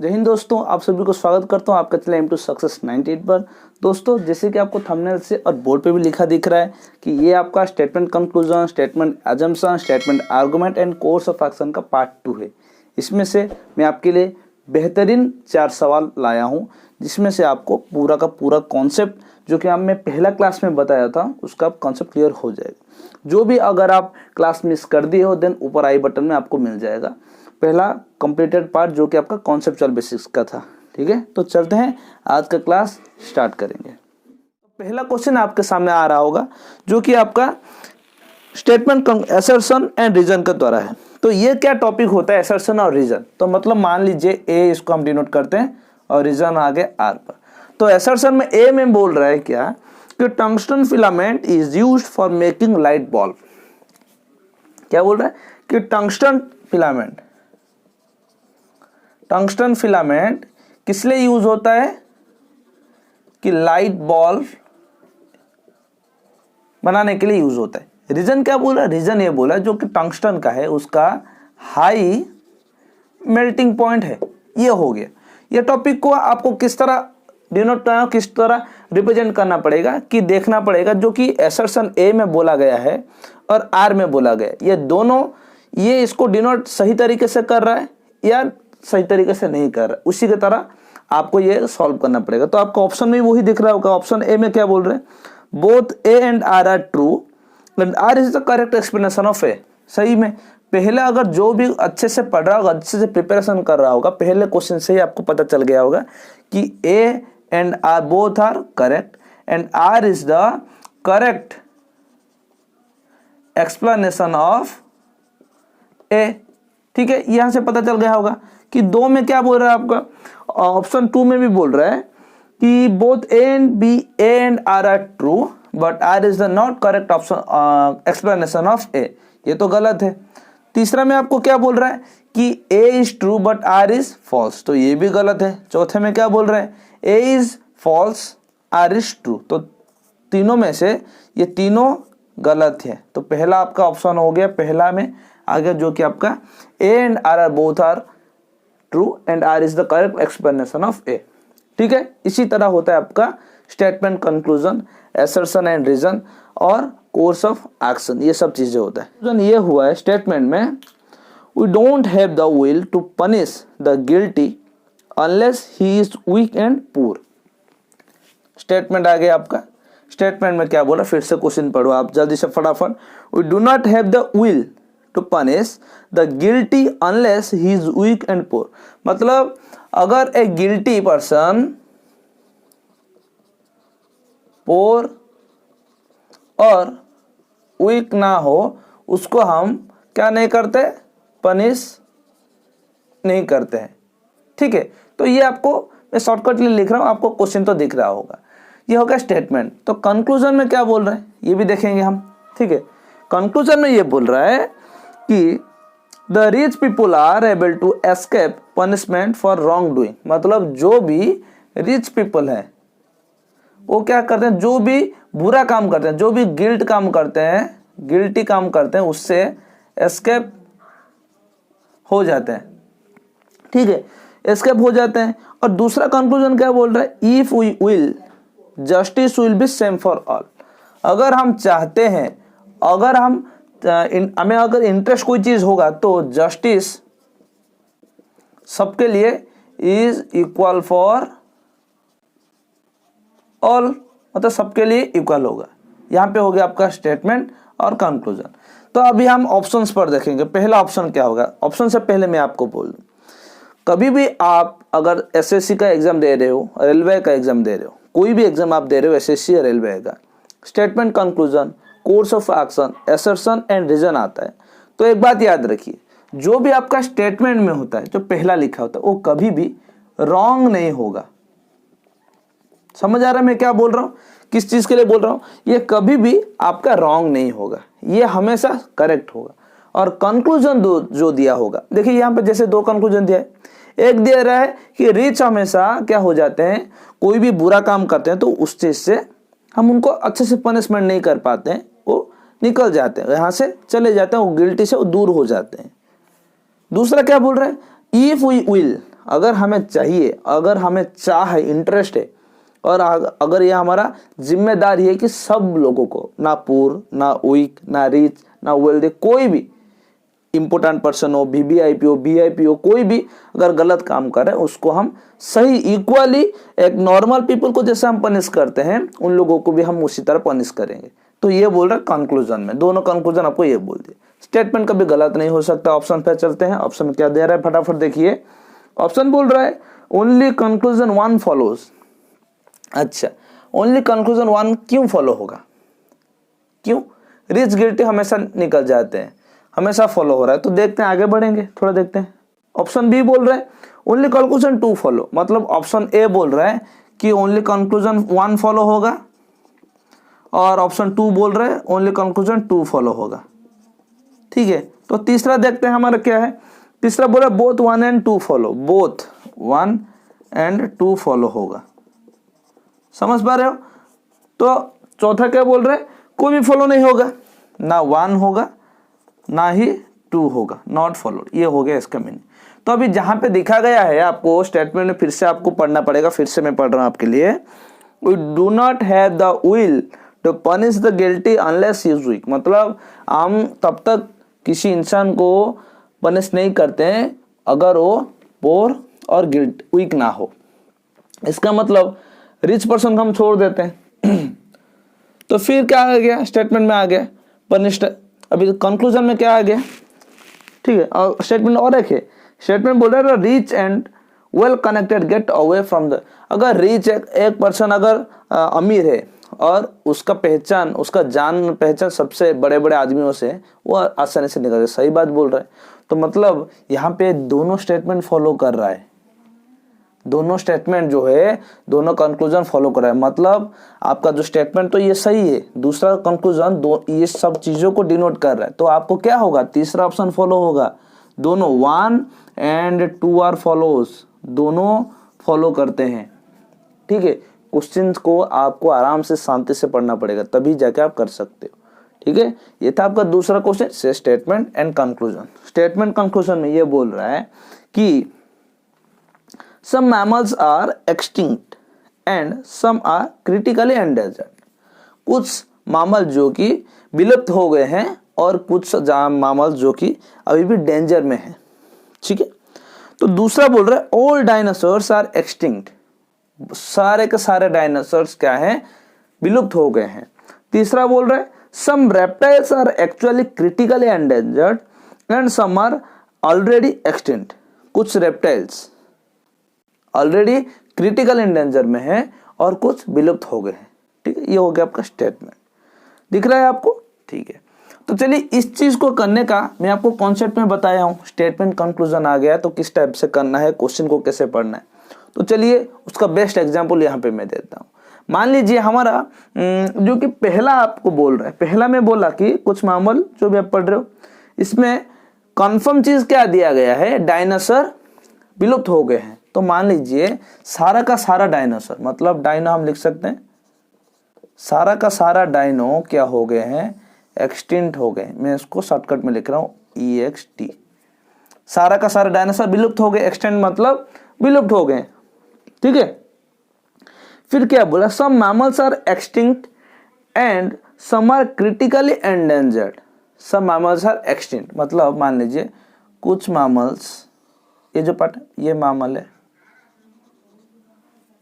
जय हिंद दोस्तों, आप सभी को स्वागत करता हूं आपका चैनल एम टू सक्सेस 98 पर। दोस्तों, जैसे कि आपको थंबनेल से और बोर्ड पे भी लिखा दिख रहा है कि ये आपका statement conclusion, statement assumption, statement argument and course of action का पार्ट 2 है। इसमें से मैं आपके लिए बेहतरीन 4 सवाल लाया हूँ, जिसमें से आपको पूरा का पूरा कॉन्सेप्ट जो कि मैं पहला क्लास में बताया था उसका कॉन्सेप्ट क्लियर हो जाएगा। जो भी अगर आप क्लास मिस कर दिए हो देन ऊपर आई बटन में आपको मिल जाएगा पहला कंप्लीटेड पार्ट जो कि आपका कॉन्सेप्चुअल बेसिक्स का था। ठीक है, तो चलते हैं आज का क्लास स्टार्ट करेंगे। पहला क्वेश्चन आपके सामने आ रहा होगा जो कि आपका स्टेटमेंट असर्शन एंड रीजन के द्वारा है। तो ये क्या टॉपिक होता है असर्शन और रीजन? तो मतलब मान लीजिए ए, इसको हम डिनोट करते हैं और रीजन आगे आर पर। तो असर्शन में ए में बोल रहा है क्या कि tungsten filament is used for making light bulb. क्या बोल रहा है कि टंगस्टन फिलामेंट किस लिए यूज होता है कि लाइट बल्ब बनाने के लिए यूज होता है। रीजन क्या बोला? रीजन ये बोला जो कि टंगस्टन का है उसका हाई मेल्टिंग पॉइंट है। ये हो गया। ये टॉपिक को आपको किस तरह डिनोट करना, किस तरह रिप्रेजेंट करना पड़ेगा कि देखना पड़ेगा जो कि असर्शन ए में बोला गया है और आर में बोला गया है, ये दोनों ये इसको डिनोट सही तरीके से कर रहा है या सही तरीके से नहीं कर रहा है, उसी की तरह आपको ये सॉल्व करना पड़ेगा। तो आपको ऑप्शन में वही दिख रहा होगा। ऑप्शन ए में क्या बोल रहे हैं? Both A and R are true and R is the correct explanation of A. सही में पहले अगर जो भी अच्छे से पढ़ रहा होगा, अच्छे से प्रिपरेशन कर रहा होगा, पहले क्वेश्चन से ही आपको पता चल गया होगा कि A and R both are correct and R is the correct explanation of A. ठीक है, यहां से पता चल गया होगा कि दो में क्या बोल रहा है आपका। ऑप्शन 2 में भी बोल रहा है कि both A and R are true but R is the not correct option explanation of A. ये तो गलत है। तीसरा में आपको क्या बोल रहा है कि A is true but R is false, तो ये भी गलत है। चौथे में क्या बोल रहा है? A is false R is true. तो तीनों में से ये तीनों गलत है। तो पहला आपका ऑप्शन हो गया, पहला में आ गया जो कि आपका A and R are both are true and R is the correct explanation of A. ठीक है, इसी तरह होता है आपका statement conclusion, assertion and reason और कोर्स ऑफ एक्शन, ये सब चीजें होता है। ये हुआ है स्टेटमेंट में we don't have the will to punish the guilty unless he is weak and poor. Statement आ गया आपका। स्टेटमेंट में क्या बोला, फिर से क्वेश्चन पढ़ो आप जल्दी से फटाफट। We do not have the will to punish the guilty unless he is weak and poor. मतलब अगर ए गिल्टी पर्सन पोर और वीक ना हो उसको हम क्या नहीं करते? पनिश नहीं करते हैं। ठीक है, तो ये आपको मैं शॉर्टकट लिए लिख रहा हूं, आपको क्वेश्चन तो दिख रहा होगा। ये होगा स्टेटमेंट। तो कंक्लूजन में क्या बोल रहा है ये भी देखेंगे हम। ठीक है, कंक्लूजन में ये बोल रहा है कि the rich people are able to escape punishment for wrong doing. मतलब जो भी रिच पीपल है वो क्या करते हैं, जो भी बुरा काम करते हैं, जो भी गिल्ट काम करते हैं, गिल्टी काम करते हैं, उससे एस्केप हो जाते हैं। ठीक है, एस्केप हो जाते हैं। और दूसरा कंक्लूजन क्या बोल रहा है? If we will justice will be same for all. अगर हम चाहते हैं, अगर हमें अगर इंटरेस्ट कोई चीज होगा तो जस्टिस सबके लिए इज इक्वल फॉर ऑल, मतलब सबके लिए इक्वल होगा। यहां पे हो गया आपका स्टेटमेंट और कंक्लूजन। तो अभी हम ऑप्शंस पर देखेंगे। पहला ऑप्शन क्या होगा? ऑप्शन से पहले मैं आपको बोल दूं, कभी भी आप अगर एसएससी का एग्जाम दे रहे हो, रेलवे का एग्जाम दे रहे हो, कोई भी एग्जाम आप दे रहे हो एसएससी या रेलवे का, statement conclusion, course of action, assertion and reason आता है। तो एक बात याद रखिए, जो भी आपका स्टेटमेंट में होता है, जो पहला लिखा होता है, वो कभी भी रॉन्ग नहीं होगा। समझ आ रहा है मैं क्या बोल रहा हूं, किस चीज के लिए बोल रहा हूं? ये कभी भी आपका रॉन्ग नहीं होगा, ये हमेशा करेक्ट होगा। और कंक्लूजन जो दिया होगा, देखिए यहां पे जैसे 2 कंक्लूजन दिया है। एक दे रहा है कि रिच हमेशा क्या हो जाते हैं, कोई भी बुरा काम करते हैं तो उस चीज से हम उनको अच्छे से पनिशमेंट नहीं कर पाते हैं, वो निकल जाते हैं, यहां से चले जाते हैं, वो गिल्टी से वो दूर हो जाते हैं। दूसरा क्या बोल रहा है? इफ वी विल, अगर हमें चाहिए, अगर हमें चाह है, इंटरेस्ट है, और अगर ये हमारा जिम्मेदारी है कि सब लोगों को, ना पुअर, ना वीक, ना रिच, ना वेल्दी, कोई भी इंपोर्टेंट पर्सन हो, वीवीआईपी हो, वीआईपी हो, कोई भी अगर गलत काम करे उसको हम सही इक्वली एक नॉर्मल पीपल को जैसे हम पनिश करते हैं उन लोगों को भी हम उसी तरह पनिश करेंगे। तो ये बोल रहा है कंक्लूजन में, दोनों कंक्लूजन आपको ये बोल दिए। स्टेटमेंट कभी गलत नहीं हो सकता। ऑप्शन पे चलते हैं, ऑप्शन में क्या दे रहा है फटाफट देखिए। ऑप्शन बोल रहा है ओनली कंक्लूजन 1 फॉलोज। अच्छा, ओनली कंक्लूजन 1 क्यों फॉलो होगा? क्यों? रिच गिल्टी हमेशा निकल जाते हैं, हमेशा फॉलो हो रहा है। तो देखते हैं, आगे बढ़ेंगे, थोड़ा देखते हैं। ऑप्शन बी बोल रहा है ओनली कंक्लूजन 2 फॉलो, मतलब ऑप्शन ए बोल रहा है कि ओनली कंक्लूजन 1 फॉलो होगा, और ऑप्शन 2 बोल रहा है ओनली कंक्लूजन 2 फॉलो होगा। ठीक है, तो तीसरा देखते हैं हमारा क्या है। तीसरा बोला both 1 and 2 follow, both 1 and 2 follow होगा। समझ पा रहे हो? तो चौथा क्या बोल रहे हैं, कोई भी फॉलो नहीं होगा, ना 1 होगा ना ही 2 होगा, नॉट फॉलोड। ये हो गया इसका मीनिंग। तो अभी जहां पे दिखा गया है आपको स्टेटमेंट में, फिर से आपको पढ़ना पड़ेगा, फिर से मैं पढ़ रहा हूं आपके लिए। We do not have the will to punish the guilty unless he is weak, मतलब हम तब तक किसी इंसान को पनिश नहीं करते हैं अगर वो पोर और गिल्ट वीक ना हो। इसका मतलब रिच पर्सन को हम छोड़ देते हैं तो फिर क्या आ गया स्टेटमेंट में, आ गया पनिश। अभी कंक्लूजन में क्या आ गया? ठीक है, और स्टेटमेंट और एक है, स्टेटमेंट बोल रहा है rich and well connected get away from the. अगर रिच एक पर्सन अगर अमीर है और उसका पहचान, उसका जान पहचान सबसे बड़े बड़े आदमियों से, वो आसानी से निकल जाए। सही बात बोल रहा है। तो मतलब यहाँ पे दोनों स्टेटमेंट फॉलो कर रहा है, दोनों स्टेटमेंट जो है दोनों कंक्लूजन फॉलो कर रहा है। मतलब आपका जो स्टेटमेंट तो ये सही है, दूसरा कंक्लूजन ये सब चीजों को डिनोट कर रहा है। तो आपको क्या होगा, तीसरा ऑप्शन फॉलो होगा। दोनों 1 and 2 आर फॉलोज, दोनों फॉलो करते हैं। ठीक है, क्वेश्चंस को आपको आराम से शांति से पढ़ना पड़ेगा, तभी जाके आप कर सकते हो। ठीक है, ये था आपका दूसरा क्वेश्चन से statement and conclusion. Statement conclusion में ये बोल रहा है कि some mammals are extinct and some are critically endangered, कुछ मामल जो कि विलुप्त हो गए हैं और कुछ मामल जो कि अभी भी डेंजर में है। ठीक है, तो दूसरा बोल रहा है all dinosaurs are extinct, सारे के सारे डायनासोर्स क्या हैं, विलुप्त हो गए हैं। तीसरा बोल रहा है some reptiles are actually critically endangered and some are already extinct, कुछ रेप्टाइल्स ऑलरेडी क्रिटिकल एंडेंजर में है और कुछ विलुप्त हो गए हैं। ठीक है, ये हो गया आपका स्टेटमेंट। दिख रहा है आपको? ठीक है, तो चलिए इस चीज को करने का मैं आपको कॉन्सेप्ट में बताया हूँ। स्टेटमेंट कंक्लूजन आ गया तो किस टाइप से करना है, क्वेश्चन को कैसे पढ़ना है। तो चलिए उसका बेस्ट एग्जाम्पल यहाँ पे मैं देता हूँ। मान लीजिए हमारा जो कि पहला आपको बोल रहा है, पहला में बोला कि कुछ मामल जो भी आप पढ़ रहे हो, इसमें कन्फर्म चीज क्या दिया गया है, डायनासोर विलुप्त हो गए हैं। तो मान लीजिए सारा का सारा डायनासोर, मतलब डायनो हम लिख सकते हैं, सारा का सारा डायनो क्या हो गए हैं, एक्सटिंक्ट हो गए। मैं इसको शॉर्टकट में लिख रहा हूँ EXT। सारा का सारा डायनासोर विलुप्त हो गए, एक्सटिंक्ट मतलब विलुप्त हो गए। ठीक है, फिर क्या बोला, some mammals are extinct and some are critically endangered. Some mammals are extinct मतलब मान लीजिए कुछ मैमल्स, ये जो पार्ट ये मैमल है,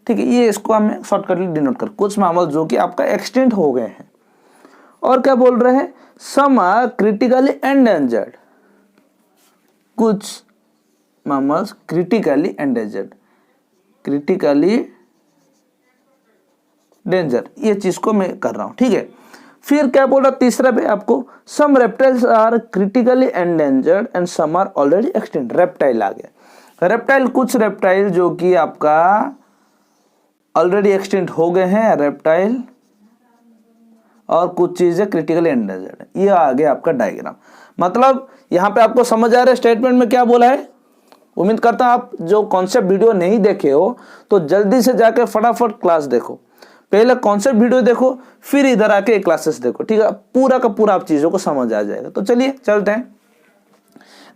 ठीक है, ये इसको हमें शॉर्टकटली डिनोट कर, कुछ मैमल जो कि आपका एक्सटिंक्ट हो गए हैं। और क्या बोल रहे हैं, सम आर क्रिटिकली एंडेंजर्ड, कुछ mammals critically endangered, critically danger, ये चीज को मैं कर रहा हूं। ठीक है, फिर क्या बोल रहा तीसरा पे आपको, some reptiles are critically endangered and some are already extinct. Reptile आ गया, रेप्टाइल कुछ रेप्टाइल जो कि आपका ऑलरेडी एक्सटिंक्ट हो गए हैं रेप्टाइल, और कुछ चीजें क्रिटिकली एंडेंजर्ड। ये आ गया आपका डायग्राम। मतलब यहाँ पे आपको समझ आ रहा है स्टेटमेंट में क्या बोला है। उम्मीद करता हूं आप जो कॉन्सेप्ट वीडियो नहीं देखे हो तो जल्दी से जाकर फटाफट क्लास देखो, पहले कॉन्सेप्ट वीडियो देखो, फिर इधर आके क्लासेस देखो। ठीक है, पूरा का पूरा आप चीजों को समझ आ जाएगा। तो चलिए चलते हैं।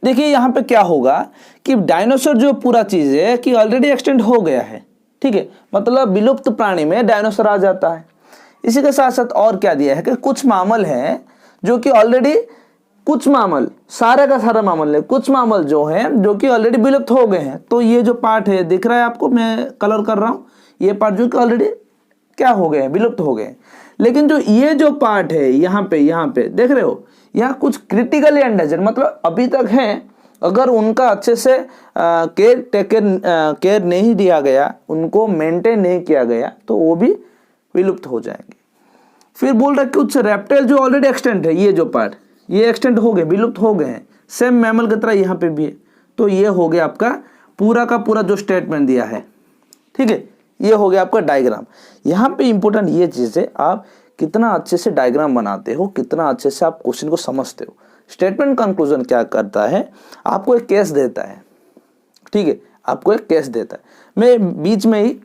देखिए यहाँ पे क्या होगा कि डायनासोर जो पूरा चीज है कि ऑलरेडी एक्सटेंड हो गया है, ठीक है, मतलब विलुप्त प्राणी में डायनासोर आ जाता है। इसी के साथ साथ और क्या दिया है कि कुछ मामल हैं जो कि ऑलरेडी, कुछ मामल, सारे का सारा मामल है, कुछ मामल जो हैं जो कि ऑलरेडी विलुप्त हो गए हैं। तो ये जो पार्ट है दिख रहा है आपको, मैं कलर कर रहा हूँ, ये पार्ट जो कि ऑलरेडी क्या हो गए हैं, विलुप्त हो गए। लेकिन जो ये जो पार्ट है यहाँ पे देख रहे हो, यहाँ कुछ क्रिटिकली एंडेंजर मतलब अभी तक हैं, अगर उनका अच्छे से केयर नहीं दिया गया, उनको मेंटेन नहीं किया गया तो वो भी विलुप्त हो जाएंगे। फिर बोल रहा है कुछ रेप्टाइल जो ऑलरेडी एक्सटेंट है, ये जो पार्ट ये एक्सटेंट हो गए, विलुप्त हो गए हैं, सेम मैमल की तरह यहाँ पे भी है। तो ये हो गया आपका पूरा का पूरा जो स्टेटमेंट दिया है, ठीक है, ये हो गया आपका डायग्राम। यहाँ पे इंपॉर्टेंट ये चीज़ है, आप कितना अच्छे से डायग्राम बनाते हो, कितना अच्छे से आप क्वेश्चन को समझते हो। स्टेटमेंट कंक्लूजन क्या करता है, आपको एक केस देता है, ठीक है, आपको एक केस देता है। मैं बीच में ही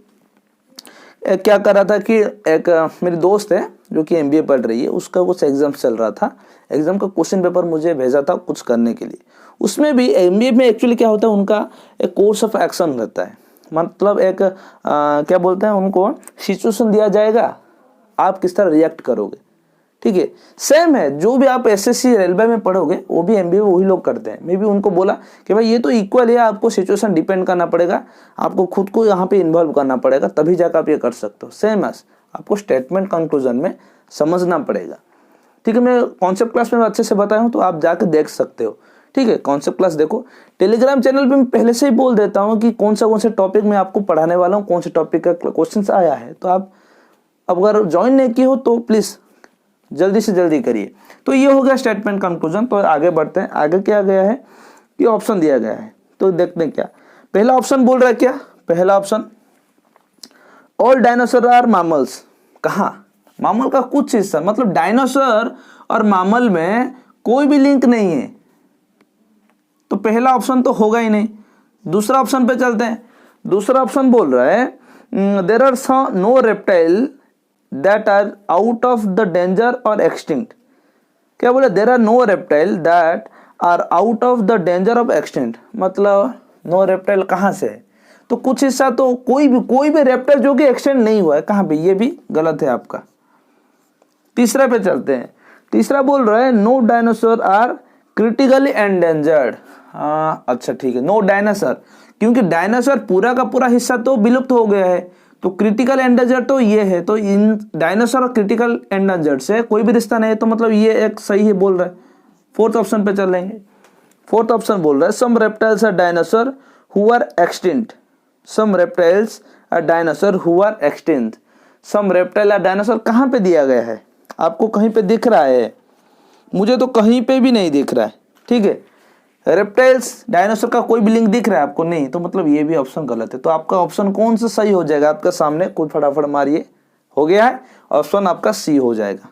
क्या कर रहा था कि एक मेरी दोस्त है जो कि MBA पढ़ रही है, उसका कुछ एग्जाम चल रहा था, एग्जाम का क्वेश्चन पेपर मुझे भेजा था कुछ करने के लिए। उसमें भी MBA में एक्चुअली क्या होता है, उनका एक कोर्स ऑफ एक्शन रहता है, मतलब एक क्या बोलते हैं उनको, सिचुएशन दिया जाएगा, आप किस तरह रिएक्ट करोगे, ठीक है। सेम है जो भी आप SSC रेलवे में पढ़ोगे वो भी MBA वही लोग करते हैं। मैं भी उनको बोला कि भाई ये तो इक्वल है, आपको सिचुएशन डिपेंड करना पड़ेगा, आपको खुद को यहाँ पे इन्वॉल्व करना पड़ेगा, तभी जाकर आप ये कर सकते हो। सेम एस आपको स्टेटमेंट कंक्लूजन में समझना पड़ेगा, ठीक है। मैं कॉन्सेप्ट क्लास में अच्छे से बताया हूँ, तो आप जाकर देख सकते हो, ठीक है। कॉन्सेप्ट क्लास देखो, टेलीग्राम चैनल पे मैं पहले से ही बोल देता हूँ कि कौन से टॉपिक में आपको पढ़ाने वाला हूँ, कौन से टॉपिक का क्वेश्चन आया है। तो आप अगर ज्वाइन नहीं किए हो तो प्लीज़ जल्दी से जल्दी करिए। तो ये हो गया स्टेटमेंट कंक्लूजन। तो आगे बढ़ते हैं, आगे क्या गया है कि ऑप्शन दिया गया है, तो देखते हैं क्या। पहला ऑप्शन बोल रहा है क्या, पहला option all dinosaur are mammals. कहाँ, मामल का कुछ हिस्सा, मतलब डायनासोर और मामल में कोई भी लिंक नहीं है, तो पहला ऑप्शन तो होगा ही नहीं। दूसरा ऑप्शन पे चलते हैं। दूसरा ऑप्शन बोल रहा है there are no reptile that are out of the danger और एक्सटिंक्ट। क्या बोले, there are no reptile that are out of the danger of extinct, मतलब नो रेप्टाइल कहाँ से है, तो कुछ हिस्सा तो कोई भी रेप्टाइल जो कि एक्सटेंड नहीं हुआ है, कहाँ पे, ये भी गलत है आपका। तीसरा पे चलते हैं। तीसरा बोल रहा है no dinosaur are critically endangered. अच्छा ठीक है, नो डायनासोर, क्योंकि डायनासोर पूरा का पूरा हिस्सा तो विलुप्त हो गया है, तो क्रिटिकल एंडेंजर्ड तो ये है, तो इन डायनासोर और क्रिटिकल एंडेंजर्ड से कोई भी रिश्ता नहीं है, तो मतलब ये एक सही है बोल रहा है। फोर्थ ऑप्शन पे चल लेंगे। फोर्थ ऑप्शन बोल रहा है some reptiles are dinosaur who are extinct. Some reptiles are dinosaur who are extinct. Some reptile are dinosaur कहाँ पे दिया गया है, आपको कहीं पे दिख रहा है? मुझे तो कहीं पे भी नहीं दिख रहा है, ठीक है। रेप्टाइल्स डायनासोर का कोई भी लिंक दिख रहा है आपको? नहीं, तो मतलब ये भी ऑप्शन गलत है। तो आपका ऑप्शन कौन सा सही हो जाएगा आपका सामने, खुद फटाफट मारिए। हो गया है, ऑप्शन आपका सी हो जाएगा।